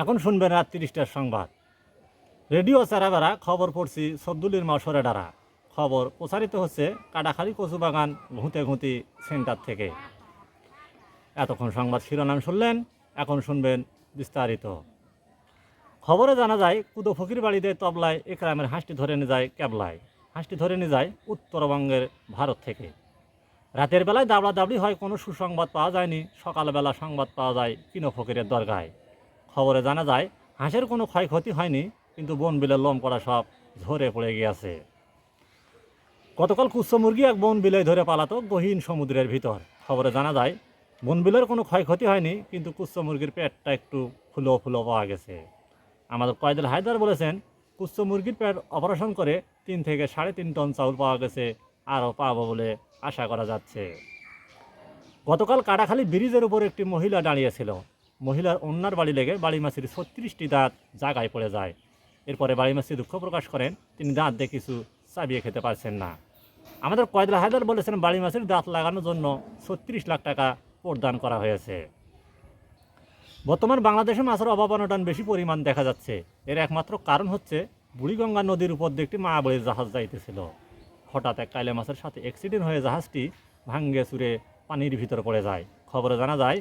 এখন শুনবেন রাত ৩০টার সংবাদ। রেডিও চারাবেড়া খবর পড়ছি সদ্দুলির মাসরে ডারা। খবর প্রচারিত হচ্ছে কাটাখালী কচুবাগান ঘুঁতে ঘুঁতি সেন্টার থেকে। এতক্ষণ সংবাদ শিরোনাম শুনলেন, এখন শুনবেন বিস্তারিত। খবরে জানা যায় কুদো ফকির বাড়িতে তবলায় একরামের হাঁসটি ধরে নিয়ে যায় ক্যাবলায়। হাঁসটি ধরে নিয়ে যায় উত্তরবঙ্গের ভারত থেকে। রাতের বেলায় দাবড়াদাবড়ি হয়, কোনো সুসংবাদ পাওয়া যায়নি। সকালবেলা সংবাদ পাওয়া যায় কিনো ফকিরের দরগায়। খবরে জানা যায় হাঁসের কোনো ক্ষয়ক্ষতি হয়নি, কিন্তু বনবিলের লোম করা সব ঝরে পড়ে গিয়েছে। গতকাল কুচ্ছ মুরগি এক বনবিলে ধরে পালাতো গহীন সমুদ্রের ভিতর। খবরে জানা যায় বনবিলের কোনো ক্ষয়ক্ষতি হয়নি, কিন্তু কুচ্ছ মুরগির পেটটা একটু ফুলো ফুলো পাওয়া গেছে। আমাদের কয়েদুল হায়দার বলেছেন, কুচ্ছ মুরগির পেট অপারেশন করে 3 থেকে 3.5 টন চাউল পাওয়া গেছে, আরও পাবো বলে আশা করা যাচ্ছে। গতকাল কাটাখালী ব্রিজের উপর একটি মহিলা দাঁড়িয়েছিল। মহিলার অন্যার বাড়ি লেগে বাড়িমাছির 36টি দাঁত জায়গায় পড়ে যায়। এরপরে বাড়িমাছি দুঃখ প্রকাশ করেন, তিনি দাঁত দিয়ে কিছু চাবিয়ে খেতে পারছেন না। আমাদের কয়েদুল হায়দার বলেছেন, বাড়িমাছির দাঁত লাগানোর জন্য 36 লাখ টাকা প্রদান করা হয়েছে। বর্তমান বাংলাদেশে মাছের অভাব অনটন বেশি পরিমাণ দেখা যাচ্ছে। এর একমাত্র কারণ হচ্ছে বুড়িগঙ্গা নদীর উপর দিয়ে একটি মায়াবলীর জাহাজ যাইতেছিল। হঠাৎ এক কাইলে মাছের সাথে অ্যাক্সিডেন্ট হয়ে জাহাজটি ভাঙ্গে চুরে পানির ভিতরে পড়ে যায়। খবরে জানা যায়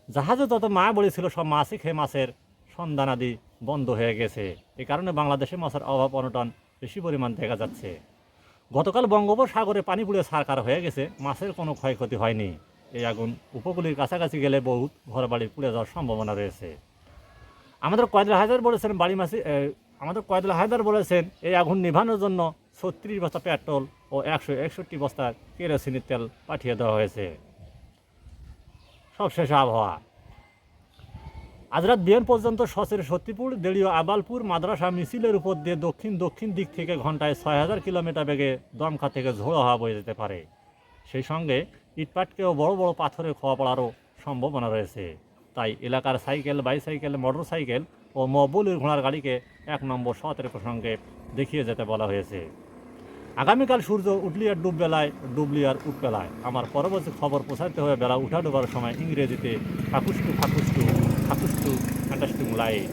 জাহাজে যত মায়াবলী ছিল সব মাছই খেয়ে মাছের সন্ধানাদি বন্ধ হয়ে গেছে। এই কারণে বাংলাদেশে মাছের অভাব অনটন বেশি পরিমাণ দেখা যাচ্ছে। গতকাল বঙ্গোপসাগরে পানি পুড়ে ছারকার হয়ে গেছে, মাছের কোনো ক্ষয়ক্ষতি হয়নি। এই আগুন উপকূলের কাছাকাছি গেলে বহুত ঘরবাড়ি পুড়ে যাওয়ার সম্ভাবনা রয়েছে। আমাদের কয়েদুল হায়দার বলেছেন এই আগুন নিভানোর জন্য 36 বস্তা পেট্রোল ও 161 বস্তা কেরোসিনের তেল পাঠিয়ে দেওয়া হয়েছে। সবশেষ আবহাওয়া। আজ রাত বিকেল পর্যন্ত সচের সত্যিপুর দেড়িয়া আবালপুর মাদ্রাসা মিছিলের উপর দিয়ে দক্ষিণ দক্ষিণ দিক থেকে ঘন্টায় 6000 কিলোমিটার বেগে দমকা থেকে ঝোড়ো হাওয়া বয়ে যেতে পারে। সেই সঙ্গে ইটপাটকেও বড় বড় পাথরের খোয়া পড়ারও সম্ভাবনা রয়েছে। তাই এলাকার সাইকেল, বাইসাইকেল, মোটর সাইকেল ও মবুলের ঘোড়ার গাড়িকে 1 নম্বর সতর্ক সঙ্গে দেখিয়ে যেতে বলা হয়েছে। আগামীকাল সূর্য উঠলিয়ার ডুববেলায়, ডুবলিয়ার উঠবেলায়। আমার পরবর্তী খবর প্রচারিত হয়ে বেলা উঠা ডোবার সময় ইংরেজিতে ফাকুস্টু ফাকুস্টু ফাকুস্টু ফ্যান্টাস্টিং লাইট।